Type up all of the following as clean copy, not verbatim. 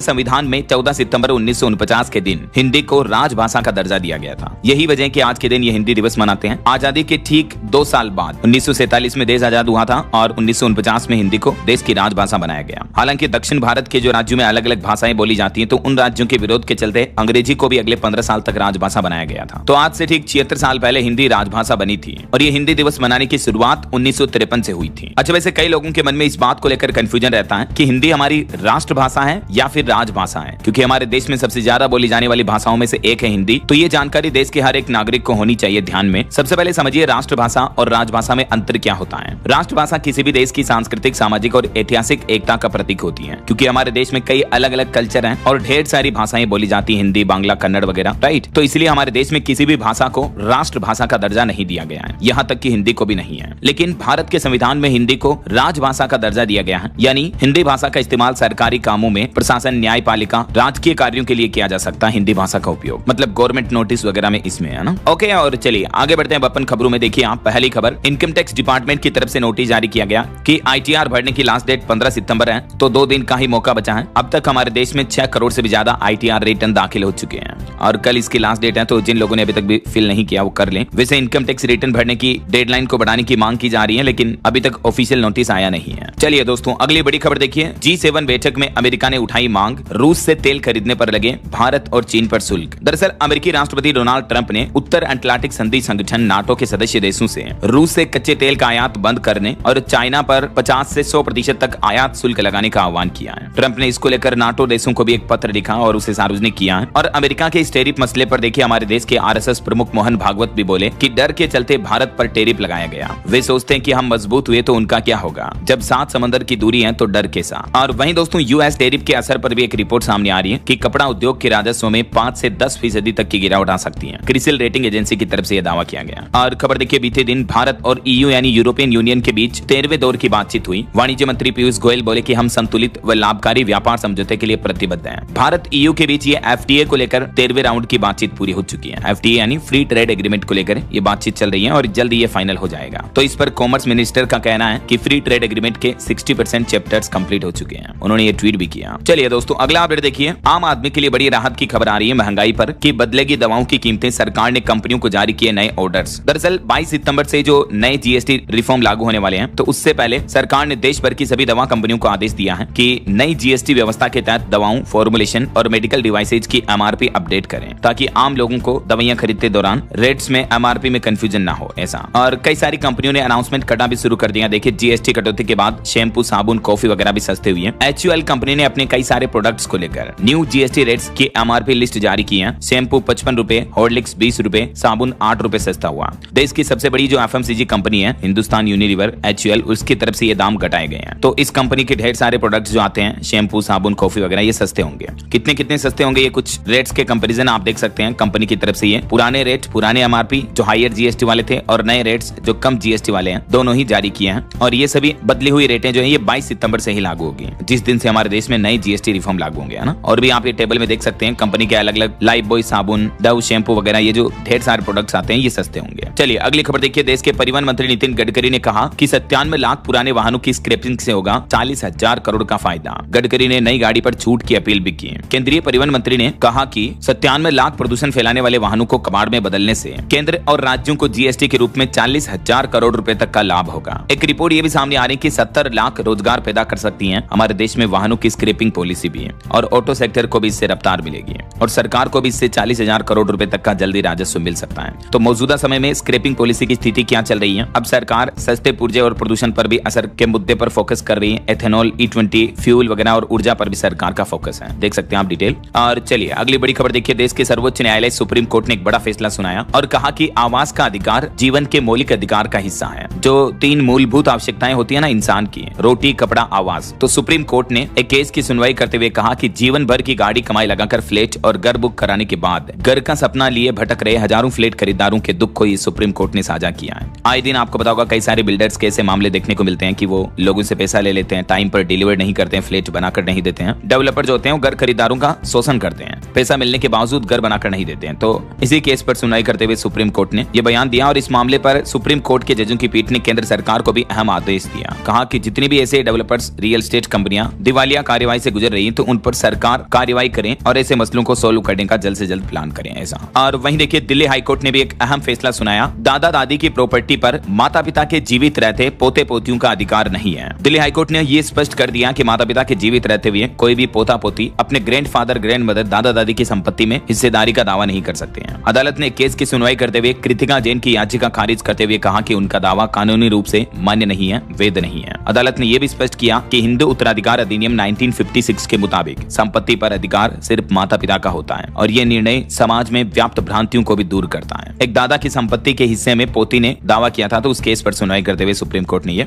संविधान में 14 सितंबर 1949 के दिन हिंदी को राजभाषा का दर्जा दिया गया था। यही वजह है कि आज के दिन ये हिंदी दिवस मनाते हैं। आजादी के ठीक 2 साल बाद 1947 में देश आजाद हुआ था और 1949 में हिंदी को देश की राजभाषा बनाया गया। हालांकि दक्षिण भारत के जो राज्यों में अलग अलग भाषाएं बोली जाती हैं, तो उन राज्यों के विरोध के चलते अंग्रेजी को भी अगले 15 साल तक राजभाषा बनाया गया था। तो आज से ठीक 76 साल पहले हिंदी राजभाषा बनी थी और ये हिंदी दिवस मनाने की शुरुआत 1953 से हुई थी। अच्छा, वैसे कई लोगों के मन में इस बात को लेकर कंफ्यूजन रहता है कि हिंदी हमारी राष्ट्रभाषा है या फिर राजभाषा है, क्योंकि हमारे देश में सबसे ज्यादा बोली जाने वाली भाषाओं में से एक है हिंदी। तो ये जानकारी देश के हर एक नागरिक को होनी चाहिए ध्यान में। सबसे पहले समझिए राष्ट्रभाषा और राजभाषा में अंतर क्या होता है। राष्ट्रभाषा किसी भी देश की सांस्कृतिक, सामाजिक और ऐतिहासिक एकता का प्रतीक होती है, क्योंकि हमारे देश में कई अलग अलग कल्चर हैं और ढेर सारी भाषाएं बोली जाती हैं, हिंदी, बांग्ला, कन्नड़ वगैरह, राइट। तो इसलिए हमारे देश में किसी भी भाषा को राष्ट्रभाषा का दर्जा नहीं दिया गया है, यहाँ तक कि हिंदी को भी नहीं है। लेकिन भारत के संविधान में हिंदी को राजभाषा का दर्जा दिया गया है, यानी हिंदी भाषा का इस्तेमाल सरकारी कामों में, प्रशासन, न्यायपालिका, राजकीय कार्यों के लिए किया जा सकता है। हिंदी भाषा का उपयोग मतलब गवर्नमेंट नोटिस वगैरह में इसमें है ना। ओके, और चलिए आगे बढ़ते हैं अपन खबरों में। देखिए आप, पहली खबर, इनकम टैक्स डिपार्टमेंट की तरफ से नोटिस जारी किया गया कि ITR भरने की लास्ट डेट 15 सितंबर है, तो 2 दिन का ही मौका बचा है। अब तक हमारे देश में 6 करोड़ से भी ज्यादा ITR रिटर्न दाखिल हो चुके हैं और कल इसकी लास्ट डेट है, तो जिन लोगों ने अभी तक भी फिल नहीं किया वो कर लें। वैसे इनकम टैक्स रिटर्न भरने की डेडलाइन को बढ़ाने की मांग की जा रही है, लेकिन अभी तक ऑफिशियल नोटिस आया नहीं है। चलिए दोस्तों, अगली बड़ी खबर देखिए। G7 बैठक में अमेरिका ने उठाई मांग, रूस से तेल खरीदने पर लगे भारत और चीन पर शुल्क। दरअसल अमेरिकी राष्ट्रपति डोनाल्ड ट्रंप ने उत्तर अटलांटिक संधि संगठन नाटो के सदस्य देशों से रूस से कच्चे तेल का आयात बंद करने और चाइना पर 50 से 100% तक आयात शुल्क लगाने का आह्वान किया है। ट्रंप ने इसको लेकर नाटो देशों को भी एक पत्र लिखा और उसे सार्वजनिक किया है। और अमेरिका के इस टेरिफ मसले पर देखिए, हमारे देश के RSS प्रमुख मोहन भागवत भी बोले कि डर के चलते भारत पर टेरिफ लगाया गया। वे सोचते हैं कि हम मजबूत हुए तो उनका क्या होगा, जब 7 समंदर की दूरी है तो डर के साथ। और वहीं दोस्तों, US टेरिफ के असर पर भी एक रिपोर्ट सामने आ रही है कि कपड़ा उद्योग के राजस्व में 5 से 10% तक की गिरावट आ सकती है। क्रिसिल रेटिंग एजेंसी की तरफ से यह दावा किया गया। और खबर देखिए, बीते दिन भारत और EU यानी यूरोपियन यूनियन के बीच 13वें दौर की बातचीत हुई। वाणिज्य मंत्री पीयूष गोयल बोले कि हम संतुलित व लाभकारी व्यापार समझौते के लिए प्रतिबद्ध हैं। भारत EU के बीच ये FTA को लेकर 13वें राउंड की बातचीत पूरी हो चुकी है। FTA यानी फ्री ट्रेड एग्रीमेंट को लेकर ये बातचीत चल रही है और जल्द ये फाइनल हो जाएगा। तो इस पर कॉमर्स मिनिस्टर का कहना है कि फ्री ट्रेड एग्रीमेंट के 60% चैप्टर्स कंप्लीट हो चुके हैं। उन्होंने ये ट्वीट भी किया। चलिए दोस्तों, अगला अपडेट देखिए। आम आदमी के लिए बड़ी राहत की खबर आ रही है महंगाई पर कि बदलेगी दवाओं की कीमतें। सरकार ने कंपनियों को जारी किए नए ऑर्डर्स। दरअसल 22 सितंबर से जो नए GST रिफॉर्म लागू होने वाले हैं, तो उससे पहले सरकार ने देश भर की सभी दवा कंपनियों को आदेश दिया है कि नई GST व्यवस्था के तहत दवाओं, फॉर्मुलेशन और मेडिकल डिवाइसेज की MRP अपडेट करें, ताकि आम लोगों को दवाइयां खरीदते दौरान रेट्स में MRP में कंफ्यूजन ना हो ऐसा। और कई सारी कंपनियों ने अनाउंसमेंट करना भी शुरू कर दिया। देखिए, GST कटौती के बाद शैम्पू, साबुन, कॉफी वगैरह भी सस्ते हुए हैं। HUL कंपनी ने अपने कई सारे प्रोडक्ट्स को लेकर न्यू GST रेट्स की MRP लिस्ट जारी की है। शैम्पू 55 रुपए, हॉर्लिक्स 20 रुपए, साबुन 8 रुपए सस्ता हुआ। देश की सबसे बड़ी जो FMCG कंपनी है, हिंदुस्तान यूनिलीवर, HUL, उसकी तरफ से ये दाम घटाए गए हैं। तो इस कंपनी के ढेर सारे प्रोडक्ट्स जो आते हैं, शैम्पू, साबुन, कॉफी वगैरह, ये सस्ते होंगे। कितने सस्ते होंगे, ये कुछ रेट्स के कंपैरिजन आप देख सकते हैं कंपनी की तरफ से। ये पुराने रेट, पुराने MRP जो हायर GST वाले थे और नए रेट्स जो कम GST वाले हैं, दोनों ही जारी किए हैं। और ये सभी बदली हुई रेटें जो है ये 22 सितंबर से ही लागू होगी, जिस दिन से हमारे देश में नई GST रिफॉर्म लागू होंगे, है ना। और भी आप ये टेबल में देख सकते हैं कंपनी के अलग अलग लाइफ बॉय साबुन, डव शैम्पू वगैरह, ये जो ढेर सारे प्रोडक्ट्स आते हैं ये सस्ते होंगे। चलिए अगली खबर देखिए। देश के परिवहन मंत्री नितिन गडकरी ने कहा कि 97 लाख पुराने वाहनों की स्क्रैपिंग से होगा 40,000 करोड़ का फायदा। गडकरी ने नई गाड़ी पर छूट की अपील भी की। केंद्रीय परिवहन मंत्री ने कहा कि 97 लाख प्रदूषण फैलाने वाले वाहनों को कबाड़ में बदलने से केंद्र और राज्यों को GST के रूप में 40,000 करोड़ रुपए तक का लाभ होगा। एक रिपोर्ट ये भी सामने आ रही है कि 70 लाख रोजगार पैदा कर सकती है हमारे देश में वाहनों की स्क्रैपिंग पॉलिसी भी है, और ऑटो सेक्टर को भी इससे रफ्तार मिलेगी और सरकार को भी इससे 40,000 करोड़ रुपए तक का जल्दी राजस्व मिल सकता है। तो मौजूदा समय में स्क्रैपिंग पॉलिसी की स्थिति क्या चल रही है? अब सरकार सस्ते पुर्जे और प्रदूषण पर भी असर के मुद्दे पर फोकस कर रही है। एथेनॉल, E20, फ्यूल वगैरह और ऊर्जा पर भी सरकार का फोकस है, देख सकते हैं आप डिटेल। और चलिए अगली बड़ी खबर देखिए। देश के सर्वोच्च न्यायालय सुप्रीम कोर्ट ने एक बड़ा फैसला सुनाया और कहा कि आवास का अधिकार जीवन के मौलिक अधिकार का हिस्सा है। जो 3 मूलभूत आवश्यकताएं होती है ना इंसान की, रोटी, कपड़ा, आवास, तो सुप्रीम कोर्ट ने एक केस की सुनवाई करते हुए कहा कि जीवन भर की गाड़ी कमाई लगाकर फ्लैट और घर बुक कराने के बाद घर का सपना लिए भटक रहे हजारों फ्लैट खरीदारों के दुख को ये सुप्रीम कोर्ट ने साझा किया है। आए दिन आपको पता होगा कई सारे बिल्डर्स के ऐसे मामले देखने को मिलते हैं कि वो लोगों से पैसा ले लेते हैं, टाइम पर डिलीवर नहीं करते हैं, फ्लैट बनाकर नहीं देते हैं। डेवलपर जो होते हैं वो घर खरीदारों का शोषण करते हैं, पैसा मिलने के बावजूद घर बनाकर नहीं देते हैं। तो इसी केस पर सुनवाई करते हुए सुप्रीम कोर्ट ने यह बयान दिया और इस मामले पर सुप्रीम कोर्ट के जजों की पीठ ने केंद्र सरकार को भी अहम आदेश दिया। कहा कि जितनी भी ऐसे डेवलपर्स, रियल एस्टेट कंपनियां दिवालिया कार्यवाही से गुजर रही हैं, तो उन पर सरकार कार्रवाई करें और ऐसे मसलों को सोल्व करने का जल्द से जल्द प्लान करें ऐसा। और वहीं देखिए दिल्ली हाईकोर्ट ने भी एक अहम फैसला सुनाया, दादा दादी की प्रॉपर्टी पर माता पिता के जीवित रहते पोते पोतियों का अधिकार नहीं है। दिल्ली हाईकोर्ट ने यह स्पष्ट कर दिया कि माता पिता के जीवित रहते हुए कोई भी पोता पोती अपने ग्रैंडफादर ग्रैंडमदर दादा दादी की संपत्ति में हिस्सेदारी का दावा नहीं कर सकते हैं। अदालत ने केस की सुनवाई करते हुए कृतिका जैन की याचिका खारिज करते हुए कहा कि उनका दावा कानूनी रूप से मान्य नहीं है, वैध नहीं है। अदालत ने यह भी स्पष्ट किया कि हिंदू उत्तराधिकार अधिनियम 1956 के मुताबिक संपत्ति पर अधिकार सिर्फ माता पिता का होता है और यह निर्णय समाज में व्याप्त भ्रांतियों को भी दूर करता है। एक दादा की संपत्ति के हिस्से में पोती ने दावा किया था, तो उस केस पर सुनवाई करते हुए सुप्रीम कोर्ट ने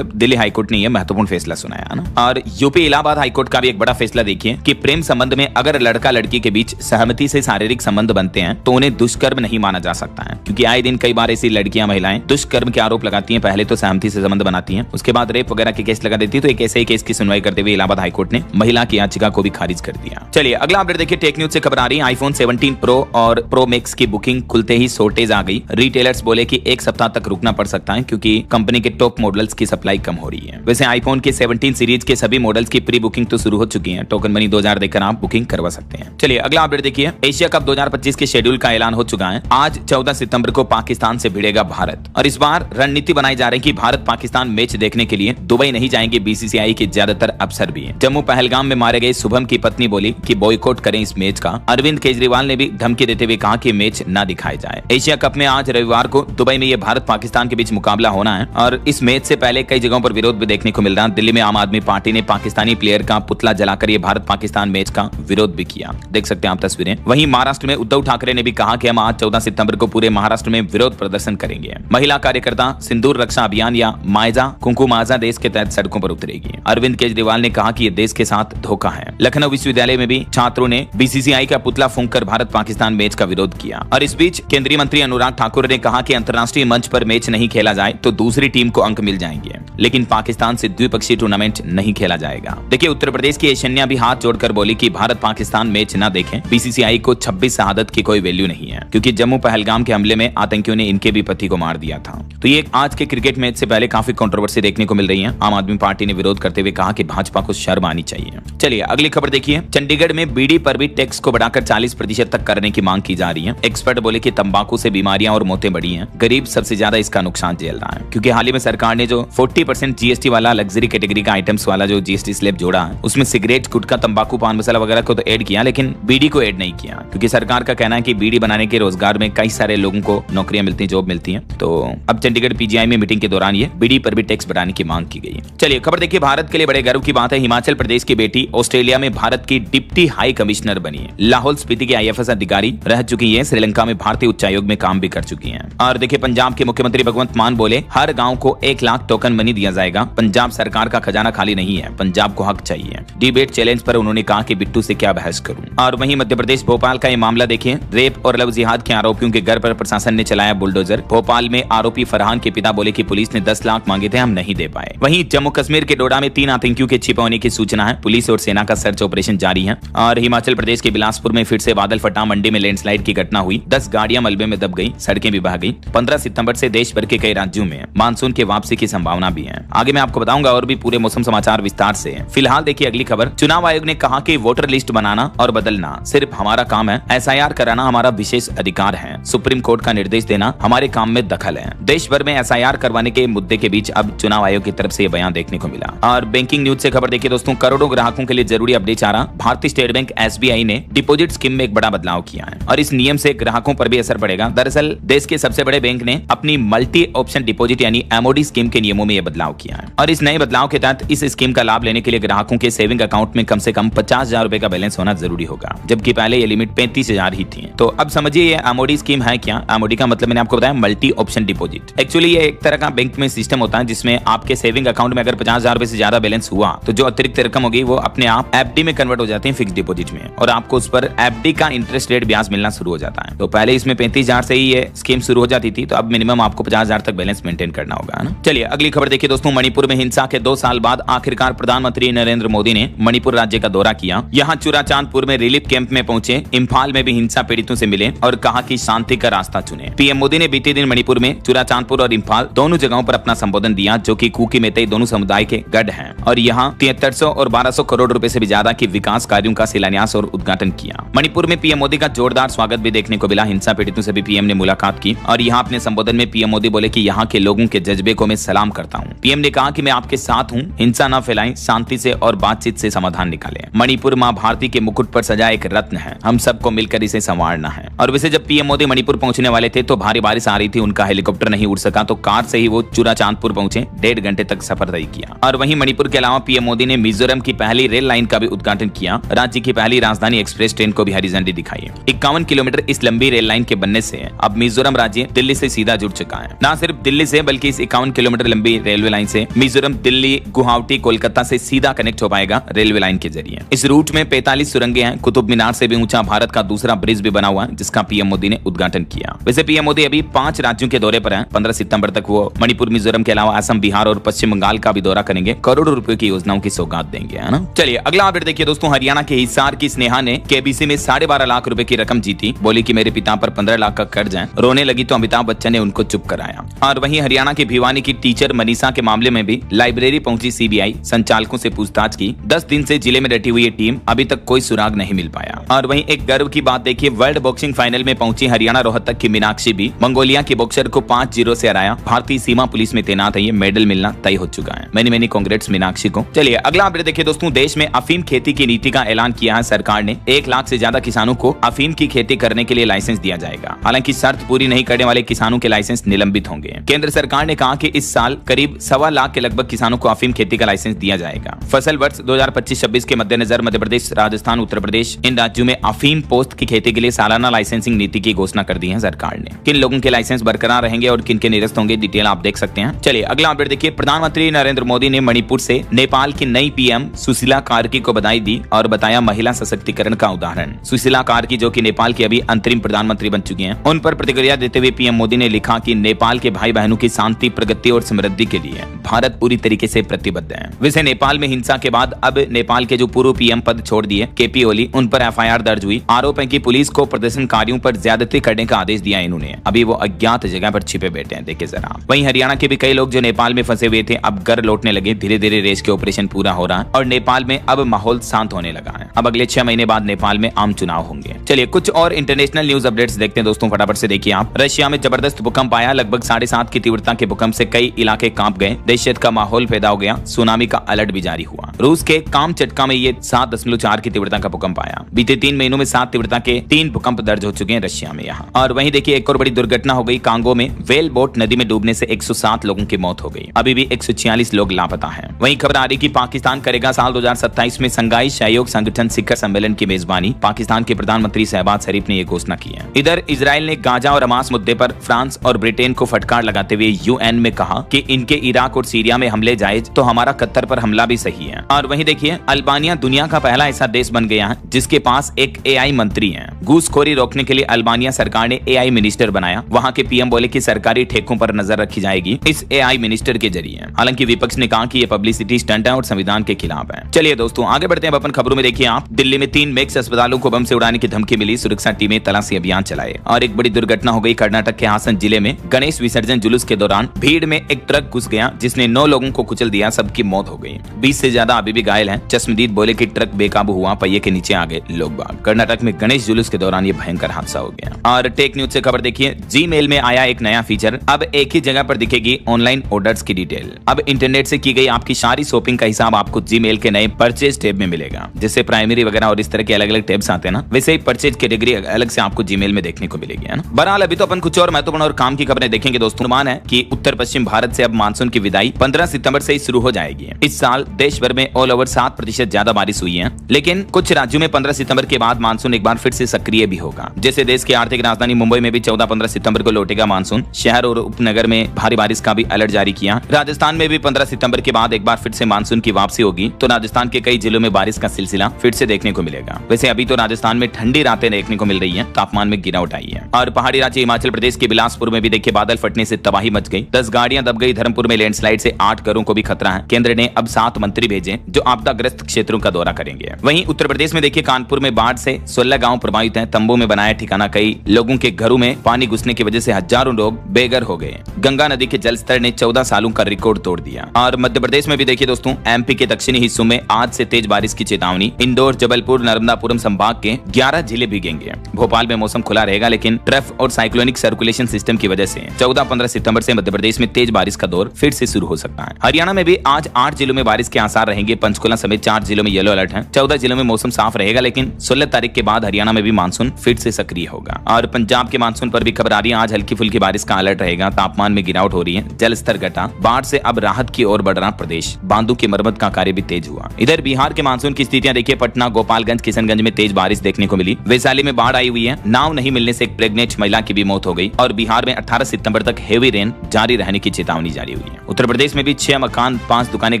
दिल्ली हाईकोर्ट ने यह महत्वपूर्ण फैसला सुनाया ना। और यूपी इलाहाबाद हाईकोर्ट का भी एक बड़ा फैसला देखिए कि प्रेम संबंध में अगर लड़का लड़की के बीच सहमति से शारीरिक संबंध बनते हैं तो उन्हें दुष्कर्म नहीं माना जा सकता है, क्योंकि आए दिन कई बार ऐसी लड़कियां महिलाएं दुष्कर्म के आरोप लगाती हैं। पहले तो सहमति से संबंध बनाती हैं, उसके बाद रेप वगैरह के केस लगा देती है। तो एक ऐसे ही केस की सुनवाई करते हुए इलाहाबाद हाईकोर्ट ने महिला की याचिका को भी खारिज कर दिया। चलिए अगला अपडेट देखिए, टेक न्यूज से खबर आ रही है, आईफोन 17 प्रो और प्रो मैक्स की बुकिंग खुलते ही शॉर्टेज आ गई। रिटेलर्स बोले कि एक सप्ताह तक रुकना पड़ सकता है क्योंकि कंपनी के टॉप मॉडल्स की सप्लाई कम हो रही है। वैसे आईफोन के 17 सीरीज के सभी मॉडल्स की प्री बुकिंग तो शुरू हो चुकी है, टोकन मनी 2000 देकर आप बुकिंग करवा सकते हैं। चलिए अगला अपडेट देखिए, एशिया कप 2025 के शेड्यूल का ऐलान हो चुका है। आज 14 सितंबर को पाकिस्तान से भिड़ेगा भारत और इस बार रणनीति बनाई जा रही है कि भारत पाकिस्तान मैच देखने के लिए दुबई नहीं जाएंगे बीसीसीआई के ज्यादातर अफसर भी हैं। जम्मू पहलगाम में मारे गए शुभम की पत्नी बोली कि बॉयकॉट करें इस मैच का। अरविंद केजरीवाल ने भी धमकी देते हुए कहा कि मैच न दिखाया जाए। एशिया कप में आज रविवार को दुबई में ये भारत पाकिस्तान के बीच मुकाबला होना है और इस मैच से पहले कई जगहों पर विरोध भी देखने को मिल रहा है। दिल्ली में आम आदमी पार्टी ने पाकिस्तानी प्लेयर का पुतला जलाकर ये भारत पाकिस्तान मैच का विरोध भी किया, देख सकते हैं आप तस्वीरें। वहीं महाराष्ट्र में उद्धव ठाकरे ने भी कहा कि हम आज 14 सितंबर को पूरे महाराष्ट्र में विरोध प्रदर्शन करेंगे। महिला कार्यकर्ता सिंदूर रक्षा अभियान या माइजा कुंकुमाजा देश के तहत सड़कों पर उतरेगी। अरविंद केजरीवाल ने कहा कि ये देश के साथ धोखा है। लखनऊ विश्वविद्यालय में भी छात्रों ने बीसीसीआई का पुतला फूंककर भारत पाकिस्तान मैच का विरोध किया। और इस बीच केंद्रीय मंत्री अनुराग ठाकुर ने कहा कि अंतर्राष्ट्रीय मंच पर मैच नहीं खेला जाए तो दूसरी टीम को अंक मिल जाएंगे, लेकिन पाकिस्तान से द्विपक्षीय टूर्नामेंट नहीं खेला जाएगा। देखिए उत्तर प्रदेश की ऐश्वर्या भी हाथ जोड़कर बोली कि भारत पाकिस्तान मैच न देखें, बीसीसीआई को 26 शहादत की कोई वैल्यू नहीं है, क्योंकि जम्मू पहलगाम के हमले में आतंकियों ने इनके भी पति को मार दिया था। तो ये आज के क्रिकेट मैच से पहले काफी कंट्रोवर्सी देखने को मिल रही है। आम आदमी पार्टी ने विरोध करते हुए कहा कि भाजपा को शर्म आनी चाहिए। चलिए अगली खबर देखिए, चंडीगढ़ में बीड़ी पर भी टैक्स को बढ़ाकर 40% तक करने की मांग की जा रही है। एक्सपर्ट बोले कि तंबाकू से बीमारियां और मौतें बढ़ी हैं, गरीब सबसे ज्यादा इसका नुकसान झेल रहा है, क्योंकि हाल ही में सरकार ने जो 40% जीएसटी वाला लग्जरी कैटेगरी का आइटम्स वाला जो जीएसटी स्लैब जोड़ा है, उसमें सिगरेट, गुटखा, तंबाकू, पान मसाला वगैरह को तो ऐड किया, लेकिन बीड़ी को ऐड नहीं किया, क्योंकि सरकार का कहना है कि बीड़ी बनाने के रोजगार में कई सारे लोगों को नौकरियां मिलती हैं, जॉब मिलती हैं। तो अब चंडीगढ़ पीजीआई में मीटिंग के दौरान ये बीड़ी पर भी टैक्स बढ़ाने की मांग की गई। चलिए खबर देखिए, भारत के लिए बड़े गर्व की बात है, हिमाचल प्रदेश की बेटी ऑस्ट्रेलिया में भारत की डिप्टी हाई कमिश्नर बनी है। लाहौल स्पीति की आईएफएस अधिकारी रह चुकी है, श्रीलंका में भारतीय उच्चायोग में काम भी कर चुकी हैं। और देखिए पंजाब के मुख्यमंत्री भगवंत मान बोले हर गांव को 1 लाख टोकन मनी दिया जाएगा। पंजाब सरकार का खजाना खाली नहीं है, पंजाब को हक चाहिए। डिबेट चैलेंज पर उन्होंने कहा कि बिट्टू से क्या बहस करूं। और वहीं मध्य प्रदेश भोपाल का ये मामला देखिए, रेप और लव जिहाद के आरोपियों के घर पर प्रशासन ने चलाया बुलडोजर। भोपाल में आरोपी फरहान के पिता बोले कि पुलिस ने 10 लाख मांगे थे, हम नहीं दे पाए। वहीं जम्मू कश्मीर के डोडा में 3 आतंकियों के छिपे होने की सूचना है, पुलिस और सेना का सर्च ऑपरेशन जारी है। और हिमाचल प्रदेश के बिलासपुर में फिर से बादल फटा, मंडी में लैंडस्लाइड की घटना हुई, 10 गाड़ियां मलबे में दब गई, सड़कें भी बह गई। 15 सितंबर से देश भर के कई राज्यों में मानसून के वापसी की संभावना भी है। आगे मैं आपको बताऊंगा और भी पूरे मौसम समाचार विस्तार से। फिलहाल देखिए अगली खबर, चुनाव आयोग ने कहा कि वोटर लिस्ट बनाना और बदलना सिर्फ हमारा काम है, एसआईआर कराना हमारा विशेष अधिकार है। सुप्रीम कोर्ट का निर्देश देना हमारे काम में दखल है। देश भर में एसआईआर करवाने के मुद्दे के बीच अब चुनाव आयोग की तरफ से बयान देखने को मिला। और बैंकिंग न्यूज से खबर देखिए दोस्तों, करोड़ों ग्राहकों के लिए जरूरी अपडेट आ रहा। भारतीय स्टेट बैंक एसबीआई ने डिपॉजिट स्कीम में एक बड़ा बदलाव किया है और इस नियम से ग्राहकों पर भी असर पड़ेगा। दरअसल देश के सबसे बड़े बैंक ने अपनी मल्टी ऑप्शन डिपॉजिट यानी एमओडी स्कीम के नियमों में यह बदलाव किया है। और इस नए बदलाव के तहत इस स्कीम का लाभ लेने के लिए ग्राहकों के सेविंग अकाउंट में कम से कम 50,000 रुपए का बैलेंस होना जरूरी होगा, जबकि पहले ये लिमिट 35,000 ही थी। तो अब समझिए ये एमओडी स्कीम है क्या। एमओडी का मतलब मैंने आपको बताया मल्टी ऑप्शन डिपॉजिट। एक्चुअली ये एक तरह का बैंक में सिस्टम होता है जिसमें आपके सेविंग अकाउंट में अगर 50,000 रुपए से ज्यादा बैलेंस हुआ तो जो अतिरिक्त रकम होगी वो अपने आप एफडी में कन्वर्ट हो जाती है, फिक्स डिपॉजिट में, और आपको उस पर एफडी का इंटरेस्ट रेट ब्याज मिलना शुरू हो जाता है। तो पहले इसमें 35,000 से ही ये स्कीम शुरू हो जाती थी, तो अब मिनिमम आपको 50,000 तक बैलेंस मेंटेन करना होगा ना। चलिए अगली खबर देखिए दोस्तों, मणिपुर में हिंसा के 2 साल बाद आखिरकार प्रधानमंत्री नरेंद्र मोदी ने मणिपुर राज्य का दौरा किया। यहाँ चुराचांदपुर में रिलीफ कैंप में पहुंचे, इम्फाल में भी हिंसा पीड़ितों से मिले और कहा कि शांति का रास्ता चुने। पीएम मोदी ने बीते दिन मणिपुर में चुराचांदपुर और इम्फाल दोनों जगहों पर अपना संबोधन दिया, जो कि कुकी मेते दोनों समुदाय के गढ़ हैं और यहाँ 7300 और 1200 करोड़ करोड़ रुपए से भी ज्यादा के विकास कार्यों का शिलान्यास और उद्घाटन किया। मणिपुर में पीएम मोदी का जोरदार स्वागत भी देखने को मिला। हिंसा पीड़ितों से भी पीएम ने मुलाकात की और यहाँ अपने संबोधन में पीएम मोदी बोले कि यहाँ के लोगों के जज्बे को मैं सलाम करता हूँ। पीएम ने कहा कि मैं आपके साथ हूँ, हिंसा न फैलाएं, शांति से और बातचीत से समाधान निकालें। मणिपुर माँ भारती के मुकुट पर सजा एक रत्न है, हम सबको मिलकर इसे संवारना है। और वैसे जब पीएम मोदी मणिपुर पहुंचने वाले थे तो भारी बारिश आ रही थी, उनका हेलीकॉप्टर नहीं उड़ सका तो कार से ही वो चूराचांदपुर पहुंचे, 1.5 घंटे तक सफर तय किया। और वहीं मणिपुर के अलावा पीएम मोदी ने मिजोरम की पहली रेल लाइन का भी उद्घाटन किया। राज्य की पहली राजधानी एक्सप्रेस ट्रेन को भी हरी झंडी दिखाई। 51 किलोमीटर इस लंबी रेल लाइन के बनने से अब मिजोरम राज्य दिल्ली से सीधा जुड़ चुका है। न सिर्फ दिल्ली से बल्कि इस 51 किलोमीटर लंबी रेलवे लाइन से मिजोरम दिल्ली, गुवाहाटी, कोलकाता से सीधा कनेक्ट हो पाएगा रेलवे लाइन के जरिए। इस रूट में 45 सुरंगें हैं। कुतुब मीनार से भी ऊंचा भारत का दूसरा ब्रिज भी बना हुआ है, जिसका पीएम मोदी ने उद्घाटन किया। वैसे पीएम मोदी अभी 5 राज्यों के दौरे पर हैं। 15 सितंबर तक वो मणिपुर, मिजोरम के अलावा असम, बिहार और पश्चिम बंगाल का भी दौरा करेंगे। करोड़ों रुपए की योजनाओं की सौगात देंगे, है ना। चलिए अगला अपडेट देखिए दोस्तों। हरियाणा के हिसार की स्नेहा ने केबीसी में 12.5 लाख रुपए की रकम जीती। बोली कि मेरे पिता पर 15 लाख का कर्ज है। रोने लगी तो अमिताभ बच्चन ने उनको चुप कराया। और वहीं हरियाणा के भिवानी की टीचर मनीषा के मामले में भी लाइब्रेरी पहुंची सीबीआई, संचालकों से पूछताछ की। 10 दिन से जिले में डटी हुई टीम, अभी तक कोई सुराग नहीं मिल पाया। और वहीं एक गर्व की बात देखिए, वर्ल्ड बॉक्सिंग फाइनल में पहुंची हरियाणा रोहतक की मीनाक्षी भी मंगोलिया के बॉक्सर को 5-0 से हराया। भारतीय सीमा पुलिस में तैनात है, ये मेडल मिलना तय हो चुका है। मैनी कांग्रेट्स मीनाक्षी को। चलिए अगला अपडेट देखिए दोस्तों। देश में अफीम खेती की नीति का ऐलान किया है सरकार ने। 1 लाख से ज्यादा किसानों को अफीम की खेती करने के लिए लाइसेंस दिया जाएगा। हालांकि शर्त पूरी नहीं करने वाले किसानों के लाइसेंस निलंबित होंगे। केंद्र सरकार ने कहा कि इस साल करीब 1.25 लाख के लगभग किसानों को अफीम खेती का लाइसेंस दिया जाएगा। फसल वर्ष 2025-26 के मद्देनजर मध्य प्रदेश, राजस्थान, उत्तर प्रदेश, इन राज्यों में अफीम पोस्त की खेती के लिए सालाना लाइसेंसिंग नीति की घोषणा कर दी है सरकार ने। किन लोगों के लाइसेंस बरकरार रहेंगे और किन के निरस्त होंगे, डिटेल आप देख सकते हैं। चलिए अगला अपडेट देखिए। प्रधानमंत्री नरेंद्र मोदी ने मणिपुर से नेपाल की नई पीएम सुशीला कार्की को बधाई दी और बताया महिला सशक्तिकरण का उदाहरण। सुशीला कार्की जो कि नेपाल की अभी अंतरिम प्रधानमंत्री बन चुकी हैं, उन पर प्रतिक्रिया देते हुए पीएम मोदी ने लिखा कि नेपाल के भाई बहनों की शांति, प्रगति और समृद्धि के लिए भारत पूरी तरीके से प्रतिबद्ध है। वैसे नेपाल में हिंसा के बाद अब नेपाल के जो पूर्व पीएम पद छोड़ दिए केपी ओली, उन पर एफआईआर दर्ज हुई। आरोप है कि पुलिस को प्रदर्शनकारियों पर ज्यादती करने का आदेश दिया इन्होंने। अभी वो अज्ञात जगह पर छिपे बैठे हैं, देखिए जरा। वहीं हरियाणा के भी कई लोग जो नेपाल में फंसे हुए थे अब घर लौटने लगे। धीरे धीरे रेस के ऑपरेशन पूरा हो रहा है और नेपाल में अब माहौल शांत होने लगा है। अब अगले 6 महीने बाद नेपाल में आम चुनाव होंगे। चलिए कुछ और इंटरनेशनल न्यूज अपडेट्स देखते हैं दोस्तों, फटाफट से देखिए आप। रशिया में जबरदस्त भूकंप आया। लगभग 7.5 की तीव्रता के भूकंप से कई इलाके कांप गए। दहशत का माहौल पैदा हो गया। सुनामी का अलर्ट भी जारी हुआ। रूस के कामचटका में ये 7.4 की तीव्रता का भूकंप आया। बीते 3 महीनों में 7 तीव्रता के 3 भूकंप दर्ज हो चुके हैं रशिया में यहाँ। और वहीं देखिए एक और बड़ी दुर्घटना हो गई। कांगो में वेल बोट नदी में डूबने से 107 लोगों की मौत हो गई। अभी भी 146 लोग लापता हैं। वहीं खबर आ रही कि पाकिस्तान करेगा साल 2027 में संघाई सहयोग संगठन शिखर सम्मेलन की मेजबानी। पाकिस्तान के प्रधानमंत्री शहबाज शरीफ ने यह घोषणा की है। इधर इजराइल ने गाजा और हमास मुद्दे पर फ्रांस और ब्रिटेन को फटकार लगाते हुए यूएन में कहा कि इनके इराक और सीरिया में हमले जायज, तो हमारा कतर पर हमला भी सही है। और वहीं देखिए अल्बानिया दुनिया का पहला ऐसा देश बन गया है जिसके पास एक एआई मंत्री है। घूसखोरी रोकने के लिए अल्बानिया सरकार ने एआई मिनिस्टर बनाया। वहां के पीएम बोले कि सरकारी ठेकों पर नजर रखी जाएगी इस एआई मिनिस्टर के जरिए। हालांकि विपक्ष ने कहा कि यह पब्लिसिटी स्टंट है और संविधान के खिलाफ है। चलिए दोस्तों आगे बढ़ते हैं अपन खबरों में। देखिए आप, दिल्ली में 3 मैक्स अस्पतालों को बम से उड़ाने की धमकी मिली। सुरक्षा टीमें तलाशी अभियान चलाए। और एक बड़ी दुर्घटना हो गई कर्नाटक के हासन जिले में। गणेश विसर्जन जुलूस के दौरान भीड़ में एक ट्रक घुस गया जिसने 9 लोगों को कुचल दिया। सबकी मौत हो गई। 20 से ज्यादा अभी भी घायल हैं। चश्मदीद बोले कि ट्रक बेकाबू हुआ, पहिए के नीचे आ गए लोग बाग। कर्नाटक में गणेश जुलूस के दौरान ये भयंकर हादसा हो गया। और टेक न्यूज से खबर देखिए। जीमेल में आया एक नया फीचर। अब एक ही जगह पर दिखेगी ऑनलाइन ऑर्डर्स की डिटेल। अब इंटरनेट से की गई आपकी सारी शॉपिंग का हिसाब आपको जीमेल के नए परचेज टैब में मिलेगा। जैसे प्राइमरी वगैरह और इस तरह के अलग अलग टैब्स आते हैं ना, वैसे ही परचेज कैटेगरी अलग से आपको जीमेल में देखने को मिलेगी, है ना। बहरहाल अभी तो अपन कुछ और महत्वपूर्ण और काम की खबरें देखेंगे दोस्तों। अनुमान है कि उत्तर पश्चिम भारत से अब मानसून की विदाई 15 सितंबर से ही शुरू हो जाएगी। इस साल देश भर में ऑल ओवर 7% ज्यादा बारिश हुई है, लेकिन कुछ राज्यों में 15 सितंबर के बाद मानसून एक बार फिर से सक्रिय भी होगा। जैसे देश की आर्थिक राजधानी मुंबई में भी 14-15 सितंबर को लौटेगा मानसून। शहर और उपनगर में भारी बारिश का भी अलर्ट जारी किया। राजस्थान में भी 15 सितंबर के बाद एक बार फिर से मानसून की वापसी होगी, तो राजस्थान के कई जिलों में बारिश का सिलसिला फिर से देखने को मिलेगा। वैसे अभी तो राजस्थान में ठंडी रातें देखने को मिल रही है, तापमान में गिरावट आई है। और पहाड़ी राज्य हिमाचल प्रदेश के बिलासपुर में भी देखिए बादल फटने से तबाही मच गई। 10 गाड़ियां दब गई। धर्मपुर में लैंडस्लाइड से 8 घरों को भी खतरा है। केंद्र ने अब 7 मंत्री भेजे जो आपदाग्रस्त क्षेत्रों का दौरा करेंगे। वहीं उत्तर प्रदेश में देखिए कानपुर में बाढ़ से 16 गांव प्रभावित हैं। तंबू में बनाया ठिकाना। कई लोगों के घरों में पानी घुसने की वजह से हजारों लोग बेघर हो गए। गंगा नदी के जलस्तर ने 14 सालों का रिकॉर्ड तोड़ दिया। और मध्य प्रदेश में भी देखिए दोस्तों एमपी के दक्षिणी हिस्सों में आज से तेज बारिश की चेतावनी। इंदौर, जबलपुर, नर्मदापुरम संभाग के 11 जिले भीगेंगे। भोपाल में मौसम खुला रहेगा, लेकिन ट्रफ और साइक्लोनिक सर्कुलेशन सिस्टम की वजह से 14-15 सितंबर से मध्य प्रदेश में तेज बारिश का दौर फिर से शुरू हो सकता है। हरियाणा में भी आज 8 जिलों में बारिश के आसार रहेंगे। पंचकुला समेत 4 जिलों में येलो अलर्ट है। 14 जिलों में मौसम साफ रहेगा, लेकिन 16 तारीख के बाद हरियाणा में भी मानसून फिर से सक्रिय होगा। और पंजाब के मानसून पर भी खबर आ रही है। आज हल्की फुल्की बारिश का अलर्ट रहेगा। तापमान में गिरावट हो रही है। जल स्तर घटा। बाढ़ से अब राहत की ओर बढ़ रहा प्रदेश। बांधों की मरम्मत का कार्य भी तेज हुआ। इधर बिहार के मानसून की स्थितियां देखिए। पटना, गोपालगंज, किशनगंज में तेज बारिश देखने को मिली। वैशाली में बाढ़ आई हुई है। नाव नहीं मिलने से एक प्रेग्नेंट महिला की भी मौत हो गई। और बिहार में 18 सितंबर तक हेवी रेन जारी रहने की चेतावनी जारी हुई है। उत्तर प्रदेश में भी 6 मकान, 5 दुकानें